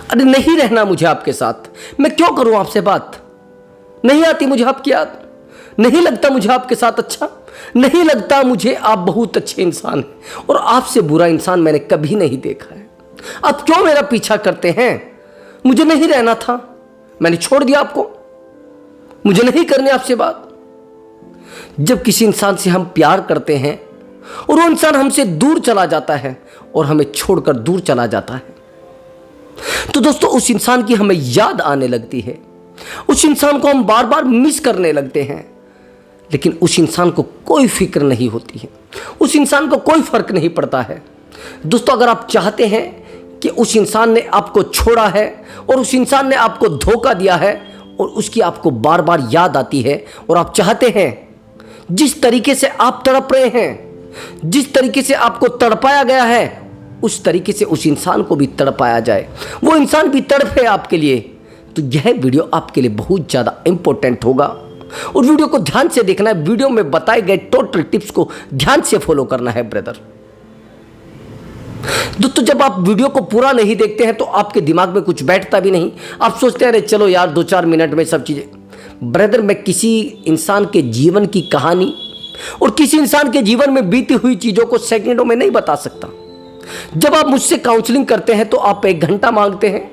अरे नहीं रहना मुझे आपके साथ, मैं क्यों करूं आपसे बात, नहीं आती मुझे आपकी याद, नहीं लगता मुझे आपके साथ अच्छा, नहीं लगता मुझे आप बहुत अच्छे इंसान हैं और आपसे बुरा इंसान मैंने कभी नहीं देखा है। आप क्यों मेरा पीछा करते हैं, मुझे नहीं रहना था, मैंने छोड़ दिया आपको, मुझे नहीं करनी आपसे बात। जब किसी इंसान से हम प्यार करते हैं और वो इंसान हमसे दूर चला जाता है और हमें छोड़कर दूर चला जाता है, तो दोस्तों उस इंसान की हमें याद आने लगती है, उस इंसान को हम बार बार मिस करने लगते हैं, लेकिन उस इंसान को कोई फिक्र नहीं होती है, उस इंसान को कोई फर्क नहीं पड़ता है। दोस्तों अगर आप चाहते हैं कि उस इंसान ने आपको छोड़ा है और उस इंसान ने आपको धोखा दिया है और उसकी आपको बार बार याद आती है और आप चाहते हैं जिस तरीके से आप तड़प रहे हैं, जिस तरीके से आपको तड़पाया गया है, उस तरीके से उस इंसान को भी तड़पाया जाए, वो इंसान भी तड़पे आपके लिए, तो यह वीडियो आपके लिए बहुत ज़्यादा इंपॉर्टेंट होगा और वीडियो को ध्यान से देखना है। वीडियो में बताए गए टोटल टिप्स को ध्यान से फॉलो करना है ब्रदर। दोस्तों जब आप वीडियो को पूरा नहीं देखते हैं तो आपके दिमाग में कुछ बैठता भी नहीं, आप सोचते हैं अरे चलो यार 2-4 मिनट में सब चीज़ें। ब्रदर मैं किसी इंसान के जीवन की कहानी और किसी इंसान के जीवन में बीती हुई चीज़ों को सेकंडों में नहीं बता सकता। जब आप मुझसे काउंसलिंग करते हैं तो आप 1 घंटा मांगते हैं,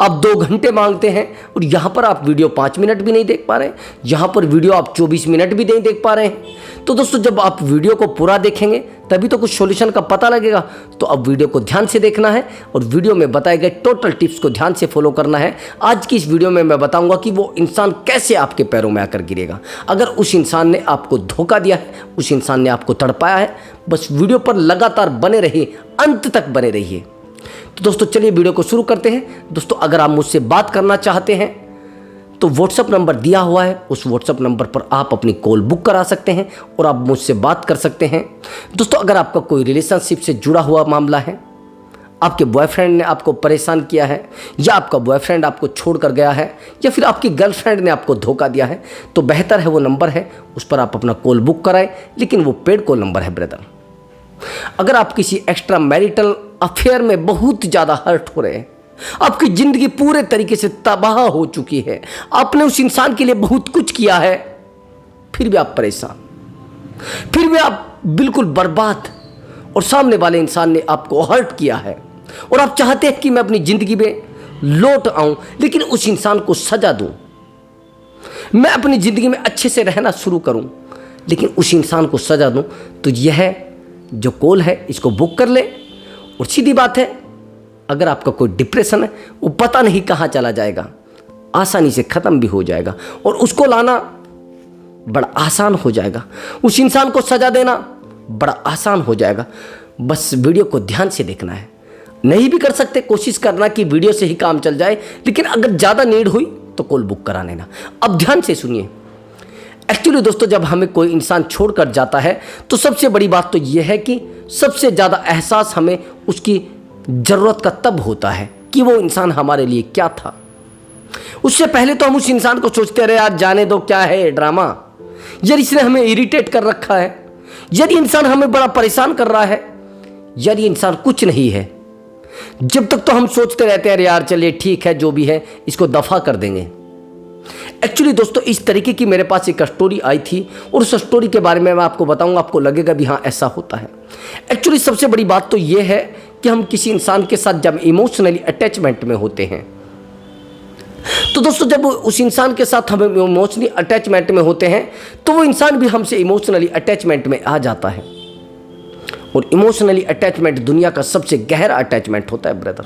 आप 2 घंटे मांगते हैं और यहाँ पर आप वीडियो 5 मिनट भी नहीं देख पा रहे हैं, यहाँ पर वीडियो आप 24 मिनट भी नहीं देख पा रहे हैं। तो दोस्तों जब आप वीडियो को पूरा देखेंगे तभी तो कुछ सॉल्यूशन का पता लगेगा। तो अब वीडियो को ध्यान से देखना है और वीडियो में बताए गए टोटल टिप्स को ध्यान से फॉलो करना है। आज की इस वीडियो में मैं बताऊंगा कि वो इंसान कैसे आपके पैरों में आकर गिरेगा अगर उस इंसान ने आपको धोखा दिया है, उस इंसान ने आपको तड़पाया है। बस वीडियो पर लगातार बने रहिए, अंत तक बने रहिए। तो दोस्तों चलिए वीडियो को शुरू करते हैं। दोस्तों अगर आप मुझसे बात करना चाहते हैं तो व्हाट्सअप नंबर दिया हुआ है, उस व्हाट्सअप नंबर पर आप अपनी कॉल बुक करा सकते हैं और आप मुझसे बात कर सकते हैं। दोस्तों अगर आपका कोई रिलेशनशिप से जुड़ा हुआ मामला है, आपके बॉयफ्रेंड ने आपको परेशान किया है या आपका बॉयफ्रेंड आपको छोड़ कर गया है या फिर आपकी गर्लफ्रेंड ने आपको धोखा दिया है, तो बेहतर है वो नंबर है उस पर आप अपना कॉल बुक कराएं, लेकिन वो पेड कॉल नंबर है ब्रदर। अगर आप किसी एक्स्ट्रा मैरिटल अफेयर में बहुत ज़्यादा हर्ट हो रहे हैं, आपकी ज़िंदगी पूरे तरीके से तबाह हो चुकी है, आपने उस इंसान के लिए बहुत कुछ किया है, फिर भी आप परेशान, फिर भी आप बिल्कुल बर्बाद और सामने वाले इंसान ने आपको हर्ट किया है और आप चाहते हैं कि मैं अपनी ज़िंदगी में लौट आऊं लेकिन उस इंसान को सजा दूं, मैं अपनी ज़िंदगी में अच्छे से रहना शुरू करूं लेकिन उस इंसान को सजा दूं, तो यह जो कॉल है इसको बुक कर ले। और सीधी बात है, अगर आपका कोई डिप्रेशन है वो पता नहीं कहाँ चला जाएगा, आसानी से ख़त्म भी हो जाएगा और उसको लाना बड़ा आसान हो जाएगा, उस इंसान को सजा देना बड़ा आसान हो जाएगा। बस वीडियो को ध्यान से देखना है। नहीं भी कर सकते कोशिश करना कि वीडियो से ही काम चल जाए, लेकिन अगर ज़्यादा नीड हुई तो कॉल बुक करा लेना। अब ध्यान से सुनिए। एक्चुअली दोस्तों जब हमें कोई इंसान छोड़कर जाता है तो सबसे बड़ी बात तो यह है कि सबसे ज़्यादा एहसास हमें उसकी ज़रूरत का तब होता है कि वो इंसान हमारे लिए क्या था। उससे पहले तो हम उस इंसान को सोचते रहे यार जाने दो, क्या है ये ड्रामा, यार इसने हमें इरिटेट कर रखा है, यार ये इंसान हमें बड़ा परेशान कर रहा है, यार ये इंसान कुछ नहीं है। जब तक तो हम सोचते रहते हैं यार चलिए ठीक है जो भी है इसको दफ़ा कर देंगे। एक्चुअली दोस्तों इस तरीके की मेरे पास एक स्टोरी आई थी और उस स्टोरी के बारे में मैं आपको बताऊंगा, आपको लगेगा भी हाँ ऐसा होता है। एक्चुअली सबसे बड़ी बात तो ये है कि हम किसी इंसान के साथ जब इमोशनली अटैचमेंट में होते हैं, तो दोस्तों जब उस इंसान के साथ हम इमोशनली अटैचमेंट में होते हैं तो वो इंसान भी हमसे इमोशनली अटैचमेंट में आ जाता है। और इमोशनली अटैचमेंट दुनिया का सबसे गहरा अटैचमेंट होता है ब्रदर,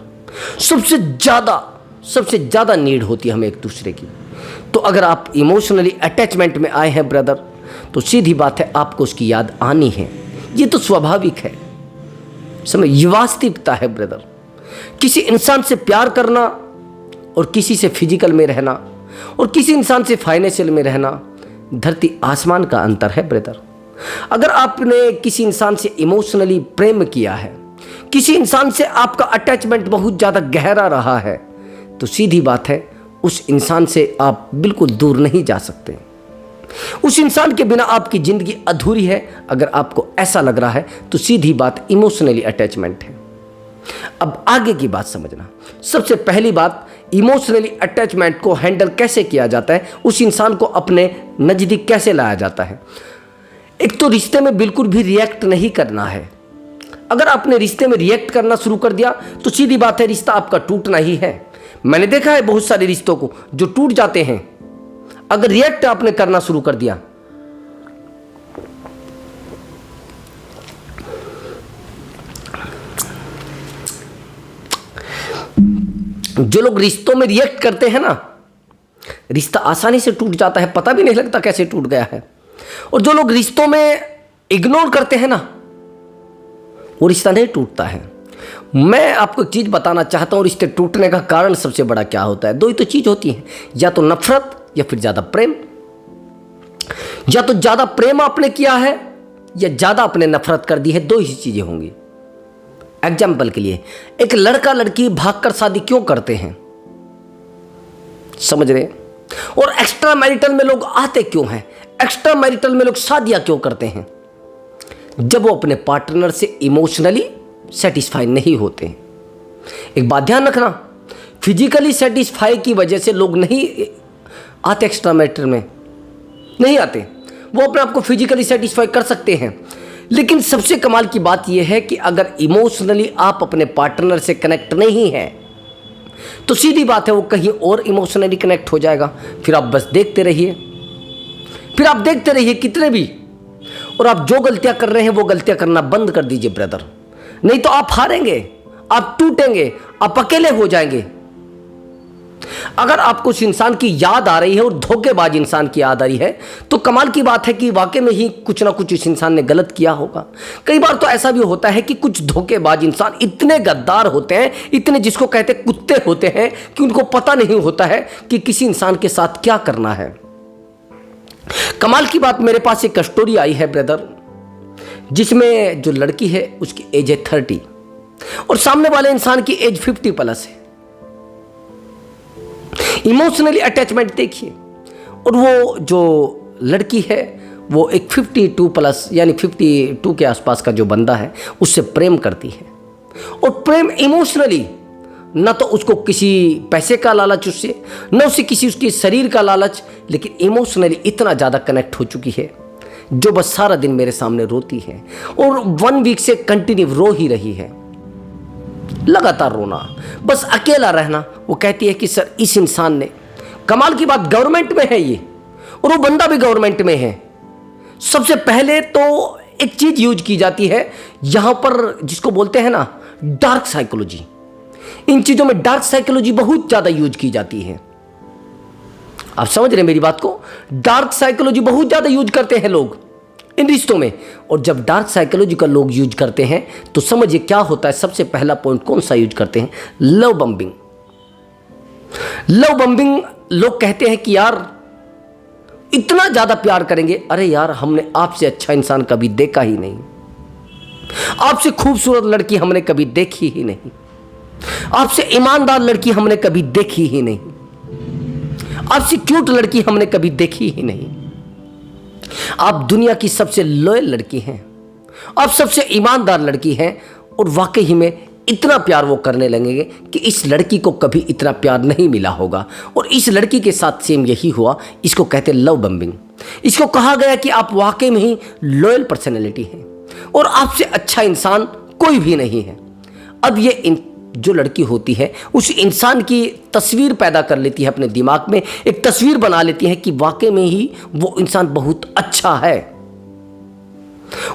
सबसे ज़्यादा नीड होती है हमें एक दूसरे की। तो अगर आप इमोशनली अटैचमेंट में आए हैं ब्रदर, तो सीधी बात है आपको उसकी याद आनी है, ये तो स्वाभाविक है, समझ, ये वास्तविकता है ब्रदर। किसी इंसान से प्यार करना और किसी से फिजिकल में रहना और किसी इंसान से फाइनेंशियल में रहना धरती आसमान का अंतर है ब्रदर। अगर आपने किसी इंसान से इमोशनली प्रेम किया है, किसी इंसान से आपका अटैचमेंट बहुत ज़्यादा गहरा रहा है, तो सीधी बात है उस इंसान से आप बिल्कुल दूर नहीं जा सकते। उस इंसान के बिना आपकी ज़िंदगी अधूरी है। अगर आपको ऐसा लग रहा है तो सीधी बात इमोशनली अटैचमेंट है। अब आगे की बात समझना। सबसे पहली बात, इमोशनली अटैचमेंट को हैंडल कैसे किया जाता है, उस इंसान को अपने नज़दीक कैसे लाया जाता है। एक तो रिश्ते में बिल्कुल भी रिएक्ट नहीं करना है। अगर आपने रिश्ते में रिएक्ट करना शुरू कर दिया तो सीधी बात है, रिश्ता आपका टूटना ही है। मैंने देखा है बहुत सारे रिश्तों को जो टूट जाते हैं, अगर रिएक्ट आपने करना शुरू कर दिया। जो लोग रिश्तों में रिएक्ट करते हैं ना, रिश्ता आसानी से टूट जाता है, पता भी नहीं लगता कैसे टूट गया है। और जो लोग रिश्तों में इग्नोर करते हैं ना, वो रिश्ता नहीं टूटता है। मैं आपको एक चीज बताना चाहता हूं, रिश्ते टूटने का कारण सबसे बड़ा क्या होता है। दो ही तो चीज होती है, या तो नफरत या फिर ज्यादा प्रेम। या तो ज्यादा प्रेम आपने किया है या ज्यादा आपने नफरत कर दी है, दो ही चीजें होंगी। एग्जाम्पल के लिए, एक लड़का लड़की भागकर शादी क्यों करते हैं, समझ रहे हैं? और एक्स्ट्रा मैरिटल में लोग आते क्यों हैं, एक्स्ट्रा मैरिटल में लोग शादियां क्यों करते हैं? जब वो अपने पार्टनर से इमोशनली सेटिस्फाई नहीं होते हैं। एक बात ध्यान रखना, फिजिकली सेटिस्फाई की वजह से लोग नहीं आते, एक्स्ट्रा मैरिटल में नहीं आते। वो अपने आप को फिजिकली सेटिस्फाई कर सकते हैं, लेकिन सबसे कमाल की बात यह है कि अगर इमोशनली आप अपने पार्टनर से कनेक्ट नहीं है तो सीधी बात है वो कहीं और इमोशनली कनेक्ट हो जाएगा। फिर आप बस देखते रहिए, फिर आप देखते रहिए कितने भी, और आप जो गलतियां कर रहे हैं वो गलतियां करना बंद कर दीजिए ब्रदर, नहीं तो आप हारेंगे, आप टूटेंगे, आप अकेले हो जाएंगे। अगर आपको उस इंसान की याद आ रही है और धोखेबाज इंसान की याद आ रही है तो कमाल की बात है कि वाकई में ही कुछ ना कुछ इस इंसान ने गलत किया होगा। कई बार तो ऐसा भी होता है कि कुछ धोखेबाज इंसान इतने गद्दार होते हैं, इतने जिसको कहते कुत्ते होते हैं, कि उनको पता नहीं होता है कि किसी इंसान के साथ क्या करना है। कमाल की बात, मेरे पास एक स्टोरी आई है ब्रदर, जिसमें जो लड़की है उसकी एज है 30 और सामने वाले इंसान की एज 50+ है। इमोशनली अटैचमेंट देखिए, और वो जो लड़की है वो एक 52+ यानी 52 के आसपास का जो बंदा है उससे प्रेम करती है। और प्रेम इमोशनली, ना तो उसको किसी पैसे का लालच उससे, ना उसे किसी उसके शरीर का लालच, लेकिन इमोशनली इतना ज़्यादा कनेक्ट हो चुकी है जो बस सारा दिन मेरे सामने रोती है और 1 वीक से कंटिन्यू रो ही रही है, लगातार रोना, बस अकेला रहना। वो कहती है कि सर इस इंसान ने, कमाल की बात गवर्नमेंट में है ये और वो बंदा भी गवर्नमेंट में है। सबसे पहले तो एक चीज यूज की जाती है यहां पर जिसको बोलते हैं ना डार्क साइकोलॉजी। इन चीजों में डार्क साइकोलॉजी बहुत ज्यादा यूज की जाती है। आप समझ रहे हैं मेरी बात को? डार्क साइकोलॉजी बहुत ज्यादा यूज करते हैं लोग इन रिश्तों में। और जब डार्क साइकोलॉजी का लोग यूज करते हैं तो समझिए क्या होता है। सबसे पहला पॉइंट कौन सा यूज करते हैं? Love bombing. लव बम्बिंग, लोग कहते हैं कि यार इतना ज्यादा प्यार करेंगे, अरे यार हमने आपसे अच्छा इंसान कभी देखा ही नहीं, आपसे खूबसूरत लड़की हमने कभी देखी ही नहीं, आपसे ईमानदार लड़की हमने कभी देखी ही नहीं, आपसे क्यूट लड़की हमने कभी देखी ही नहीं, आप दुनिया की सबसे लॉयल लड़की हैं, आप सबसे ईमानदार लड़की हैं। और वाकई में इतना प्यार वो करने लगेंगे कि इस लड़की को कभी इतना प्यार नहीं मिला होगा। और इस लड़की के साथ सेम यही हुआ। इसको कहते हैं लव बम्बिंग। इसको कहा गया कि आप वाकई में ही लॉयल पर्सनैलिटी हैं और आपसे अच्छा इंसान कोई भी नहीं है। अब ये जो लड़की होती है उस इंसान की तस्वीर पैदा कर लेती है अपने दिमाग में, एक तस्वीर बना लेती है कि वाकई में ही वो इंसान बहुत अच्छा है,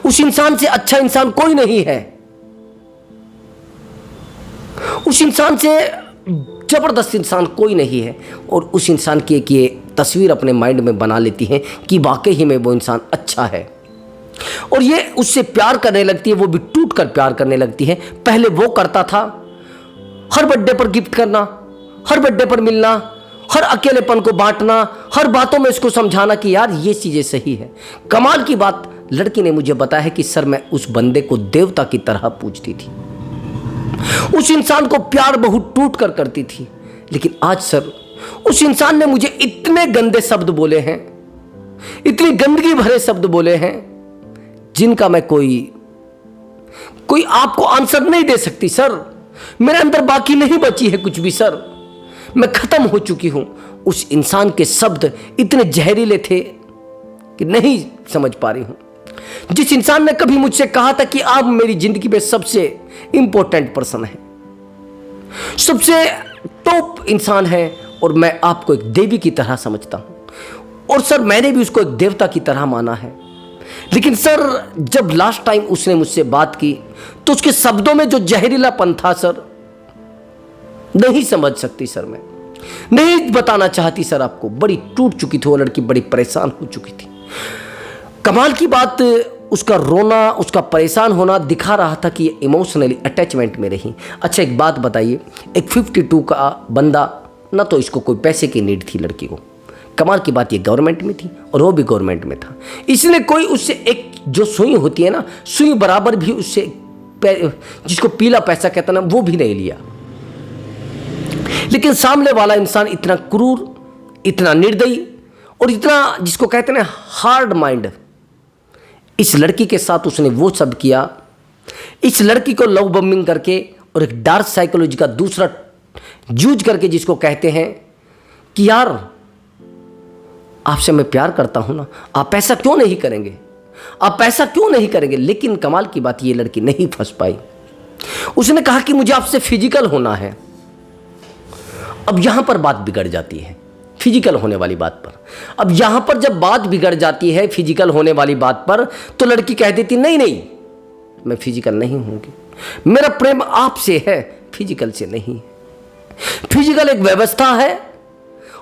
उस इंसान से अच्छा इंसान कोई नहीं है, उस इंसान से जबरदस्त इंसान कोई नहीं है। और उस इंसान की एक ये तस्वीर अपने माइंड में बना लेती है कि वाकई ही में वो इंसान अच्छा है और ये उससे प्यार करने लगती है। वो भी टूट कर प्यार करने लगती है। पहले वो करता था हर बर्थडे पर गिफ्ट करना, हर बर्थडे पर मिलना, हर अकेलेपन को बांटना, हर बातों में इसको समझाना कि यार ये चीजें सही है। कमाल की बात, लड़की ने मुझे बताया है कि सर मैं उस बंदे को देवता की तरह पूजती थी, उस इंसान को प्यार बहुत टूट कर करती थी, लेकिन आज सर उस इंसान ने मुझे इतने गंदे शब्द बोले हैं, इतनी गंदगी भरे शब्द बोले हैं जिनका मैं कोई आपको आंसर नहीं दे सकती सर। मेरे अंदर बाकी नहीं बची है कुछ भी सर, मैं खत्म हो चुकी हूं। उस इंसान के शब्द इतने जहरीले थे कि नहीं समझ पा रही हूं। जिस इंसान ने कभी मुझसे कहा था कि आप मेरी जिंदगी में सबसे इंपॉर्टेंट पर्सन है, सबसे टॉप इंसान है, और मैं आपको एक देवी की तरह समझता हूं, और सर मैंने भी उसको एक देवता की तरह माना है। लेकिन सर जब लास्ट टाइम उसने मुझसे बात की तो उसके शब्दों में जो जहरीलापन था सर, नहीं समझ सकती सर, मैं नहीं बताना चाहती सर आपको। बड़ी टूट चुकी थी वो लड़की, बड़ी परेशान हो चुकी थी। कमाल की बात, उसका रोना, उसका परेशान होना दिखा रहा था कि ये इमोशनली अटैचमेंट में रही। अच्छा एक बात बताइए, एक 52 का बंदा, ना तो इसको कोई पैसे की नीड थी लड़की को, कमाल की बात ये गवर्नमेंट में थी और वो भी गवर्नमेंट में था। इसने कोई उससे एक जो सुई होती है ना, सुई बराबर भी उससे जिसको पीला पैसा कहता ना, वो भी नहीं लिया। लेकिन सामने वाला इंसान इतना क्रूर, इतना निर्दयी और इतना जिसको कहते हैं हार्ड माइंड, इस लड़की के साथ उसने वो सब किया। इस लड़की को लव बम्बिंग करके और एक डार्क साइकोलॉजी का दूसरा यूज करके, जिसको कहते हैं कि यार आपसे मैं प्यार करता हूं ना, आप ऐसा क्यों नहीं करेंगे, आप ऐसा क्यों नहीं करेंगे। लेकिन कमाल की बात ये लड़की नहीं फंस पाई। उसने कहा कि मुझे आपसे फिजिकल होना है। अब यहां पर बात बिगड़ जाती है, फिजिकल होने वाली बात पर। अब यहां पर जब बात बिगड़ जाती है फिजिकल होने वाली बात पर, तो लड़की कह देती नहीं नहीं मैं फिजिकल नहीं होंगी, मेरा प्रेम आपसे है, फिजिकल से नहीं। फिजिकल एक व्यवस्था है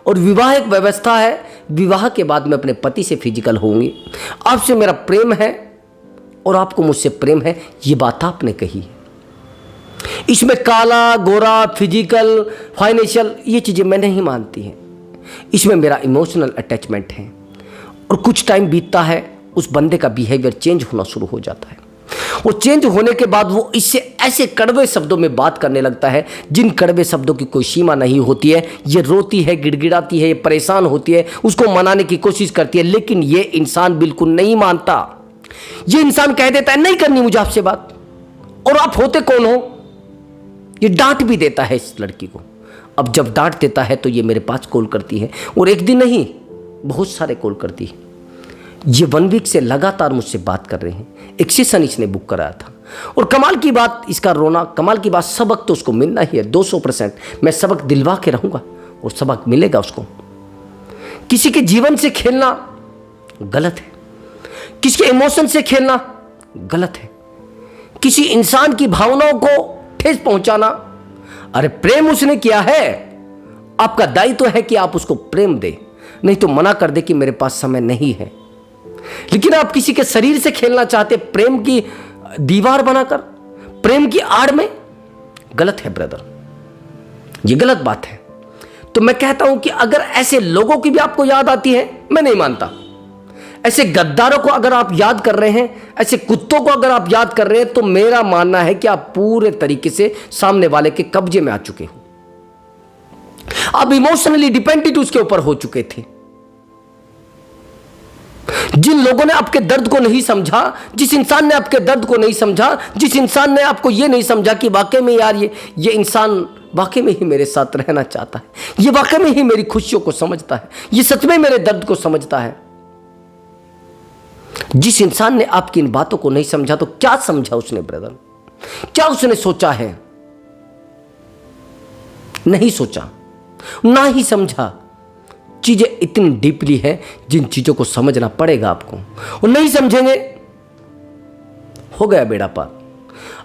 और विवाह एक व्यवस्था है। विवाह के बाद मैं अपने पति से फिजिकल होंगी, आपसे मेरा प्रेम है और आपको मुझसे प्रेम है, ये बात आपने कही। इसमें काला गोरा, फिजिकल, फाइनेंशियल, ये चीजें मैं नहीं मानती हैं। इसमें मेरा इमोशनल अटैचमेंट है, और कुछ टाइम बीतता है, उस बंदे का बिहेवियर चेंज होना शुरू हो जाता है। वो चेंज होने के बाद वो इससे ऐसे कड़वे शब्दों में बात करने लगता है, जिन कड़वे शब्दों की कोई सीमा नहीं होती है। ये रोती है, गिड़गिड़ाती है, ये परेशान होती है, उसको मनाने की कोशिश करती है, लेकिन ये इंसान बिल्कुल नहीं मानता। ये इंसान कह देता है नहीं करनी मुझे आपसे बात, और आप होते कौन हो। ये डांट भी देता है इस लड़की को। अब जब डांट देता है तो ये मेरे पास कॉल करती है, और एक दिन नहीं बहुत सारे कॉल करती है। ये 1 वीक से लगातार मुझसे बात कर रहे हैं। एक सेशन इसने बुक कराया था, और कमाल की बात इसका रोना, कमाल की बात, सबक तो उसको मिलना ही है 200%। मैं सबक दिलवा के रहूंगा और सबक मिलेगा उसको। किसी के जीवन से खेलना गलत है, किसी के इमोशन से खेलना गलत है, किसी इंसान की भावनाओं को ठेस पहुंचाना। अरे प्रेम उसने किया है, आपका दायित्व है कि आप उसको प्रेम दे, नहीं तो मना कर दे कि मेरे पास समय नहीं है। लेकिन आप किसी के शरीर से खेलना चाहते, प्रेम की दीवार बनाकर, प्रेम की आड़ में, गलत है ब्रदर, ये गलत बात है। तो मैं कहता हूं कि अगर ऐसे लोगों की भी आपको याद आती है, मैं नहीं मानता, ऐसे गद्दारों को अगर आप याद कर रहे हैं, ऐसे कुत्तों को अगर आप याद कर रहे हैं, तो मेरा मानना है कि आप पूरे तरीके से सामने वाले के कब्जे में आ चुके हो। आप इमोशनली डिपेंडेंट उसके ऊपर हो चुके थे। जिन लोगों ने आपके दर्द को नहीं समझा, जिस इंसान ने आपके दर्द को नहीं समझा, जिस इंसान ने आपको यह नहीं समझा कि वाकई में यार ये इंसान वाकई में ही मेरे साथ रहना चाहता है, ये वाकई में ही मेरी खुशियों को समझता है, ये सच में मेरे दर्द को समझता है। जिस इंसान ने आपकी इन बातों को नहीं समझा, तो क्या समझा उसने ब्रदर, क्या उसने सोचा है? नहीं सोचा, ना ही समझा। चीजें इतनी डीपली है जिन चीजों को समझना पड़ेगा आपको, और नहीं समझेंगे हो गया बेड़ा पार।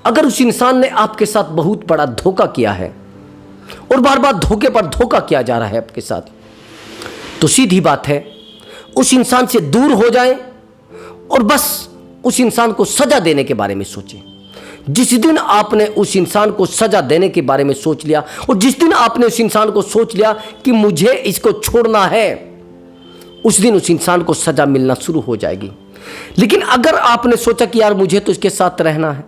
अगर उस इंसान ने आपके साथ बहुत बड़ा धोखा किया है और बार बार धोखे पर धोखा किया जा रहा है आपके साथ, तो सीधी बात है उस इंसान से दूर हो जाएं और बस उस इंसान को सजा देने के बारे में सोचें। जिस दिन आपने उस इंसान को सजा देने के बारे में सोच लिया, और जिस दिन आपने उस इंसान को सोच लिया कि मुझे इसको छोड़ना है, उस दिन उस इंसान को सजा मिलना शुरू हो जाएगी। लेकिन अगर आपने सोचा कि यार मुझे तो इसके साथ रहना है,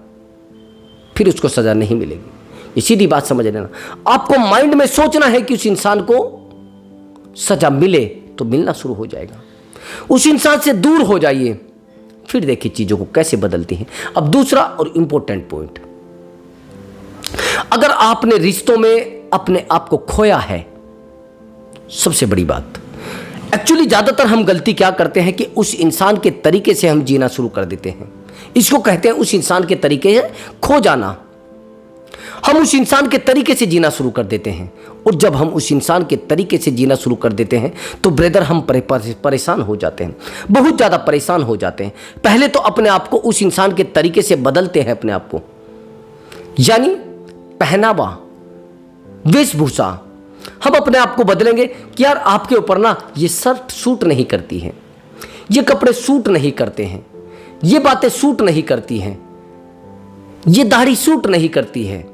फिर उसको सजा नहीं मिलेगी। ये सीधी बात समझ लेना। आपको माइंड में सोचना है कि उस इंसान को सजा मिले, तो मिलना शुरू हो जाएगा। उस इंसान से दूर हो जाइए, फिर देखिए चीजों को कैसे बदलती हैं। अब दूसरा और इंपॉर्टेंट पॉइंट, अगर आपने रिश्तों में अपने आप को खोया है, सबसे बड़ी बात, एक्चुअली ज्यादातर हम गलती क्या करते हैं कि उस इंसान के तरीके से हम जीना शुरू कर देते हैं। इसको कहते हैं उस इंसान के तरीके से खो जाना। हम उस इंसान के तरीके से जीना शुरू कर देते हैं, और जब हम उस इंसान के तरीके से जीना शुरू कर देते हैं तो ब्रदर हम परेशान हो जाते हैं, बहुत ज़्यादा परेशान हो जाते हैं। पहले तो अपने आप को उस इंसान के तरीके से बदलते हैं अपने आप को, यानी पहनावा, वेशभूषा। हम अपने आप को बदलेंगे कि यार आपके ऊपर ना ये शर्ट सूट नहीं करती है, ये कपड़े सूट नहीं करते हैं, ये बातें सूट नहीं करती हैं, ये दाढ़ी सूट नहीं करती है,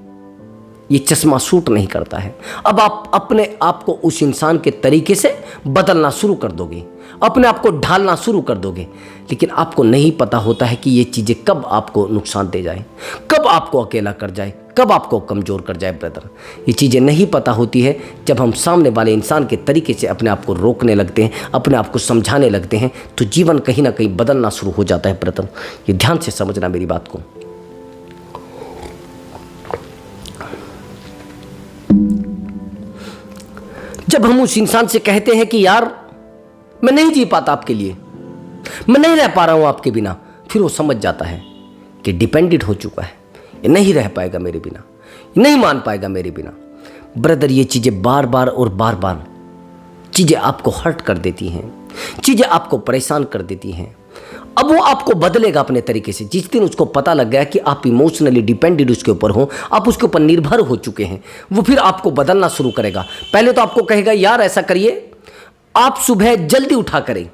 ये चश्मा सूट नहीं करता है। अब आप अपने आप को उस इंसान के तरीके से बदलना शुरू कर दोगे, अपने आप को ढालना शुरू कर दोगे, लेकिन आपको नहीं पता होता है कि ये चीज़ें कब आपको नुकसान दे जाए, कब आपको अकेला कर जाए, कब आपको कमज़ोर कर जाए ब्रदर। ये चीज़ें नहीं पता होती है। जब हम सामने वाले इंसान के तरीके से अपने आप को रोकने लगते हैं, अपने आप को समझाने लगते हैं, तो जीवन कहीं ना कहीं बदलना शुरू हो जाता है ब्रदर। ये ध्यान से समझना मेरी बात को। जब हम उस इंसान से कहते हैं कि यार मैं नहीं जी पाता आपके लिए, मैं नहीं रह पा रहा हूं आपके बिना, फिर वो समझ जाता है कि डिपेंडेंट हो चुका है, ये नहीं रह पाएगा मेरे बिना, ये नहीं मान पाएगा मेरे बिना। ब्रदर ये चीज़ें बार बार और बार बार चीज़ें आपको हर्ट कर देती हैं, चीज़ें आपको परेशान कर देती हैं। अब वो आपको बदलेगा अपने तरीके से। जिस दिन उसको पता लग गया कि आप इमोशनली डिपेंडेंट उसके ऊपर हो, आप उसके ऊपर निर्भर हो चुके हैं, वो फिर आपको बदलना शुरू करेगा। पहले तो आपको कहेगा यार ऐसा करिए, आप सुबह जल्दी उठा करें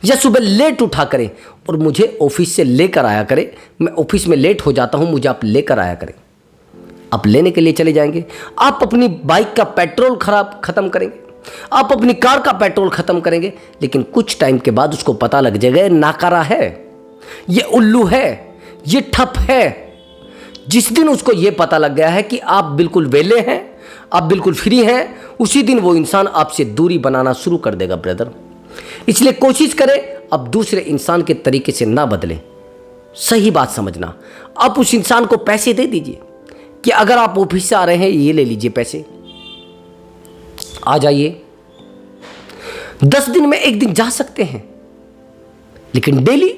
या सुबह लेट उठा करें और मुझे ऑफिस से लेकर आया करें, मैं ऑफिस में लेट हो जाता हूं, मुझे आप लेकर आया करें। आप लेने के लिए चले जाएंगे, आप अपनी बाइक का पेट्रोल खत्म करेंगे, आप अपनी कार का पेट्रोल खत्म करेंगे, लेकिन कुछ टाइम के बाद उसको पता लग जाएगा ये नाकारा है, ये उल्लू है, ये ठप है। जिस दिन उसको ये पता लग गया है कि आप बिल्कुल वेले हैं, आप बिल्कुल फ्री हैं, उसी दिन वो इंसान आपसे दूरी बनाना शुरू कर देगा ब्रदर। इसलिए कोशिश करें अब दूसरे इंसान के तरीके से ना बदलें। सही बात समझना, आप उस इंसान को पैसे दे दीजिए कि अगर आप ऑफिस से आ रहे हैं ये ले लीजिए पैसे, आ जाइए। 10 दिन में एक दिन जा सकते हैं, लेकिन डेली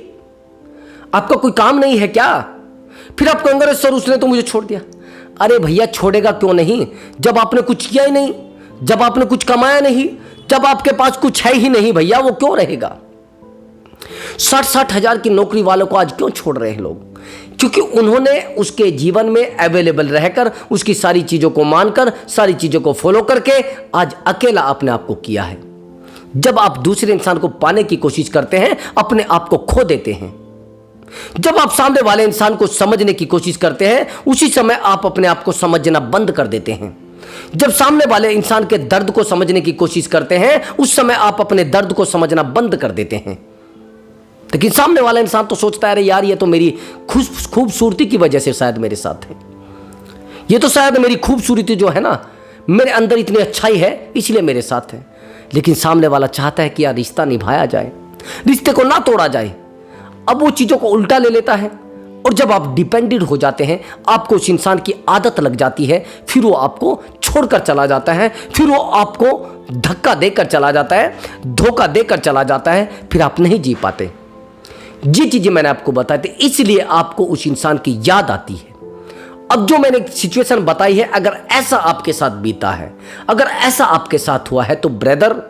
आपका कोई काम नहीं है क्या? फिर आप कहेंगे सर उसने तो मुझे छोड़ दिया। अरे भैया छोड़ेगा क्यों नहीं, जब आपने कुछ किया ही नहीं, जब आपने कुछ कमाया नहीं, जब आपके पास कुछ है ही नहीं भैया, वो क्यों रहेगा? 60-60 हजार की नौकरी वालों को आज क्यों छोड़ रहे हैं लोग? क्योंकि उन्होंने उसके जीवन में अवेलेबल रहकर, उसकी सारी चीजों को मानकर, सारी चीजों को फॉलो करके आज अकेला अपने आप को किया है। जब आप दूसरे इंसान को पाने की कोशिश करते हैं, अपने आप को खो देते हैं। जब आप सामने वाले इंसान को समझने की कोशिश करते हैं, उसी समय आप अपने आप को समझना बंद कर देते हैं। जब सामने वाले इंसान के दर्द को समझने की कोशिश करते हैं, उस समय आप अपने दर्द को समझना बंद कर देते हैं। लेकिन सामने वाला इंसान तो सोचता है अरे यार ये तो मेरी खूबसूरती की वजह से शायद मेरे साथ है, ये तो शायद मेरी खूबसूरती जो है ना, मेरे अंदर इतनी अच्छाई है इसलिए मेरे साथ है। लेकिन सामने वाला चाहता है कि यार रिश्ता निभाया जाए, रिश्ते को ना तोड़ा जाए। अब वो चीज़ों को उल्टा ले लेता है, और जब आप डिपेंडेंट हो जाते हैं, आपको उस इंसान की आदत लग जाती है, फिर वो आपको छोड़कर चला जाता है, फिर वो आपको धक्का देकर चला जाता है, धोखा देकर चला जाता है, फिर आप नहीं जी पाते। ये चीज़ें मैंने आपको बताई थी, इसलिए आपको उस इंसान की याद आती है। अब जो मैंने सिचुएशन बताई है, अगर ऐसा आपके साथ बीता है, अगर ऐसा आपके साथ हुआ है, तो ब्रदर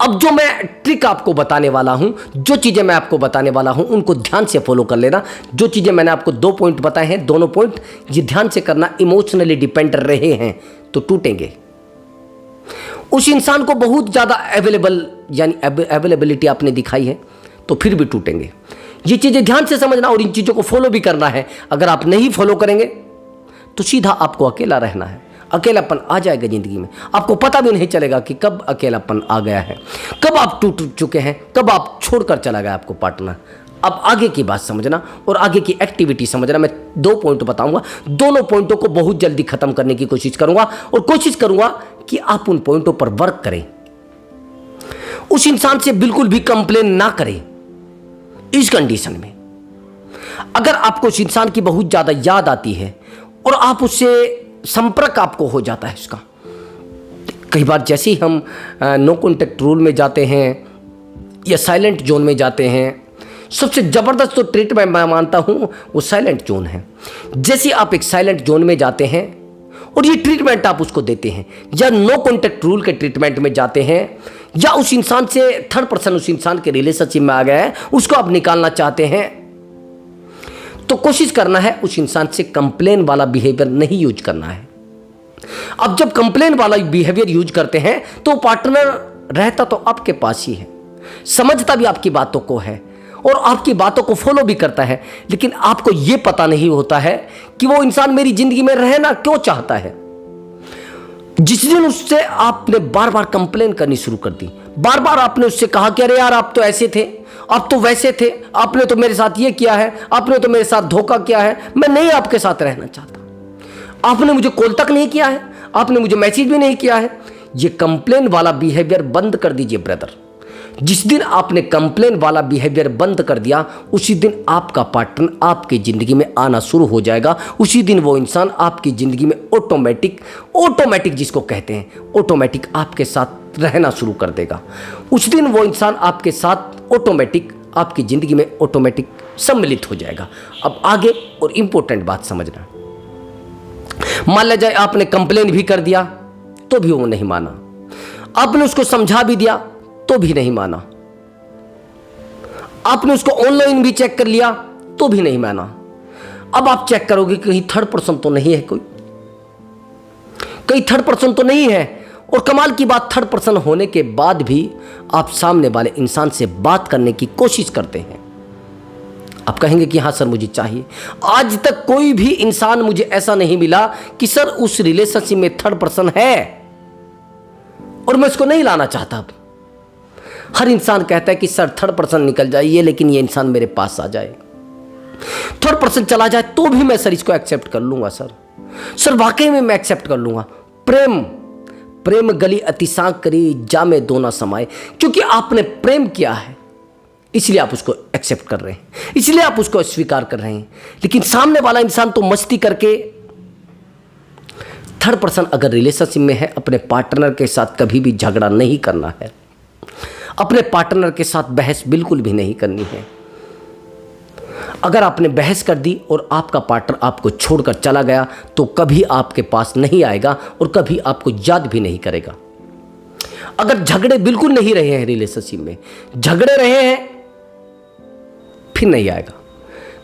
अब जो मैं ट्रिक आपको बताने वाला हूं, जो चीजें मैं आपको बताने वाला हूं, उनको ध्यान से फॉलो कर लेना। जो चीजें मैंने आपको 2 पॉइंट बताए हैं, दोनों पॉइंट ये ध्यान से करना। इमोशनली डिपेंड रहे हैं तो टूटेंगे। उस इंसान को बहुत ज्यादा अवेलेबिलिटी आपने दिखाई है तो फिर भी टूटेंगे। ये चीजें ध्यान से समझना और इन चीजों को फॉलो भी करना है। अगर आप नहीं फॉलो करेंगे तो सीधा आपको अकेला रहना है, अकेलापन आ जाएगा जिंदगी में, आपको पता भी नहीं चलेगा कि कब अकेलापन आ गया है, कब आप टूट चुके हैं, कब आप छोड़कर चला गया आपको पार्टनर। अब आगे की बात समझना और आगे की एक्टिविटी समझना। मैं 2 पॉइंट बताऊंगा, दोनों पॉइंटों को बहुत जल्दी खत्म करने की कोशिश करूंगा और कोशिश करूंगा कि आप उन पॉइंटों पर वर्क करें। उस इंसान से बिल्कुल भी कंप्लेन ना करें। इस कंडीशन में अगर आपको उस इंसान की बहुत ज्यादा याद आती है और आप उससे संपर्क आपको हो जाता है उसका। कई बार जैसे ही हम नो कॉन्टैक्ट रूल में जाते हैं या साइलेंट जोन में जाते हैं, सबसे ज़बरदस्त तो ट्रीटमेंट मैं मानता हूँ वो साइलेंट जोन है। जैसे आप एक साइलेंट जोन में जाते हैं और ये ट्रीटमेंट आप उसको देते हैं, या नो कॉन्टैक्ट रूल के ट्रीटमेंट में जाते हैं, या उस इंसान से थर्ड पर्सन उस इंसान के रिलेशनशिप में आ गया है, उसको आप निकालना चाहते हैं, तो कोशिश करना है उस इंसान से कंप्लेन वाला बिहेवियर नहीं यूज करना है। अब जब कंप्लेन वाला बिहेवियर यूज करते हैं तो पार्टनर रहता तो आपके पास ही है, समझता भी आपकी बातों को है और आपकी बातों को फॉलो भी करता है, लेकिन आपको यह पता नहीं होता है कि वो इंसान मेरी जिंदगी में रहना क्यों चाहता है। जिस दिन उससे आपने बार बार कंप्लेन करनी शुरू कर दी, बार बार आपने उससे कहा कि अरे यार आप तो ऐसे थे, आप तो वैसे थे, आपने तो मेरे साथ ये किया है, आपने तो मेरे साथ धोखा किया है, मैं नहीं आपके साथ रहना चाहता, आपने मुझे कॉल तक नहीं किया है, आपने मुझे मैसेज भी नहीं किया है। ये कंप्लेन वाला बिहेवियर बंद कर दीजिए ब्रदर। जिस दिन आपने कंप्लेन वाला बिहेवियर बंद कर दिया, उसी दिन आपका पार्टनर आपकी ज़िंदगी में आना शुरू हो जाएगा। उसी दिन वो इंसान आपकी ज़िंदगी में ऑटोमेटिक जिसको कहते हैं ऑटोमेटिक आपके साथ रहना शुरू कर देगा। उस दिन वो इंसान आपके साथ ऑटोमेटिक आपकी ज़िंदगी में ऑटोमेटिक सम्मिलित हो जाएगा। अब आगे और इम्पोर्टेंट बात समझना, मान लिया जाए आपने कंप्लेन भी कर दिया तो भी वो नहीं माना, आपने उसको समझा भी दिया तो भी नहीं माना, आपने उसको ऑनलाइन भी चेक कर लिया तो भी नहीं माना। अब आप चेक करोगे कहीं थर्ड पर्सन तो नहीं है, कहीं थर्ड पर्सन तो नहीं है। और कमाल की बात, थर्ड पर्सन होने के बाद भी आप सामने वाले इंसान से बात करने की कोशिश करते हैं। आप कहेंगे कि हाँ सर मुझे चाहिए। आज तक कोई भी इंसान मुझे ऐसा नहीं मिला कि सर उस रिलेशनशिप में थर्ड पर्सन है और मैं उसको नहीं लाना चाहता। हर इंसान कहता है कि सर थर्ड पर्सन निकल जाइए, लेकिन ये इंसान मेरे पास आ जाए, थर्ड पर्सन चला जाए तो भी मैं सर इसको एक्सेप्ट कर लूंगा, सर वाकई में मैं एक्सेप्ट कर लूंगा। प्रेम गली अतिशां करी जामे दोना समाए, क्योंकि आपने प्रेम किया है इसलिए आप उसको एक्सेप्ट कर रहे हैं, इसलिए आप उसको स्वीकार कर रहे हैं। लेकिन सामने वाला इंसान तो मस्ती करके, थर्ड पर्सन अगर रिलेशनशिप में है, अपने पार्टनर के साथ कभी भी झगड़ा नहीं करना है, अपने पार्टनर के साथ बहस बिल्कुल भी नहीं करनी है। अगर आपने बहस कर दी और आपका पार्टनर आपको छोड़कर चला गया तो कभी आपके पास नहीं आएगा और कभी आपको याद भी नहीं करेगा। अगर झगड़े बिल्कुल नहीं रहे हैं रिलेशनशिप में, झगड़े रहे हैं फिर नहीं आएगा।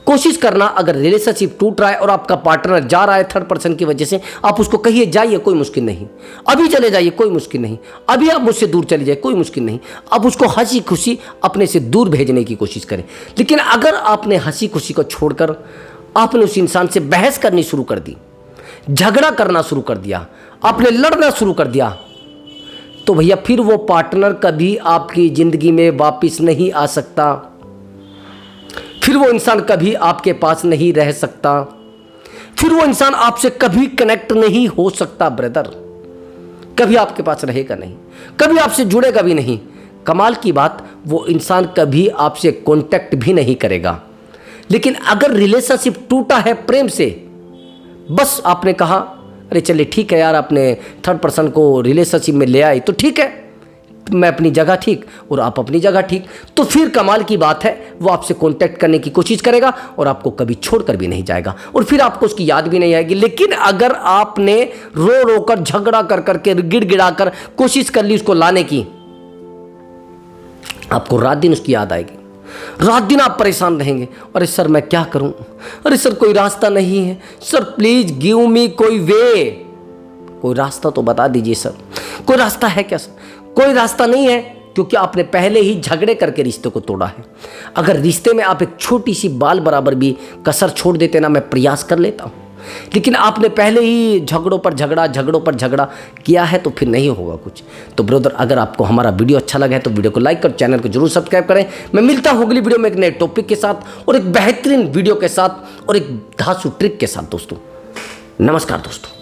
कोशिश करना, अगर रिलेशनशिप टूट रहा है और आपका पार्टनर जा रहा है थर्ड पर्सन की वजह से, आप उसको कहिए जाइए कोई मुश्किल नहीं, अभी चले जाइए कोई मुश्किल नहीं, अभी आप मुझसे दूर चले जाइए कोई मुश्किल नहीं। आप उसको हंसी खुशी अपने से दूर भेजने की कोशिश करें। लेकिन अगर आपने हंसी खुशी को छोड़कर आपने उस इंसान से बहस करनी शुरू कर दी, झगड़ा करना शुरू कर दिया, आपने लड़ना शुरू कर दिया, तो भैया फिर वो पार्टनर कभी आपकी ज़िंदगी में वापस नहीं आ सकता, फिर वो इंसान कभी आपके पास नहीं रह सकता, फिर वो इंसान आपसे कभी कनेक्ट नहीं हो सकता ब्रदर, कभी आपके पास रहेगा नहीं, कभी आपसे जुड़ेगा भी नहीं। कमाल की बात, वो इंसान कभी आपसे कांटेक्ट भी नहीं करेगा। लेकिन अगर रिलेशनशिप टूटा है प्रेम से, बस आपने कहा अरे चलिए ठीक है यार, आपने थर्ड पर्सन को रिलेशनशिप में ले आए तो ठीक है, मैं अपनी जगह ठीक और आप अपनी जगह ठीक, तो फिर कमाल की बात है वो आपसे कांटेक्ट करने की कोशिश करेगा और आपको कभी छोड़कर भी नहीं जाएगा और फिर आपको उसकी याद भी नहीं आएगी। लेकिन अगर आपने रो रो कर, झगड़ा कर करके, गिड़गिड़ा कर कोशिश कर ली उसको लाने की, आपको रात दिन उसकी याद आएगी, रात दिन आप परेशान रहेंगे। अरे सर मैं क्या करूं, अरे सर कोई रास्ता नहीं है, सर प्लीज गिव मी कोई वे, कोई रास्ता तो बता दीजिए सर, कोई रास्ता है क्या सर? कोई रास्ता नहीं है, क्योंकि आपने पहले ही झगड़े करके रिश्ते को तोड़ा है। अगर रिश्ते में आप एक छोटी सी बाल बराबर भी कसर छोड़ देते ना, मैं प्रयास कर लेता हूँ, लेकिन आपने पहले ही झगड़ों पर झगड़ा किया है तो फिर नहीं होगा कुछ। तो ब्रदर, अगर आपको हमारा वीडियो अच्छा लगा है तो वीडियो को लाइक कर, चैनल को जरूर सब्सक्राइब करें। मैं मिलता हूँ अगली वीडियो में एक नए टॉपिक के साथ और एक बेहतरीन वीडियो के साथ और एक धांसू ट्रिक के साथ दोस्तों। नमस्कार दोस्तों।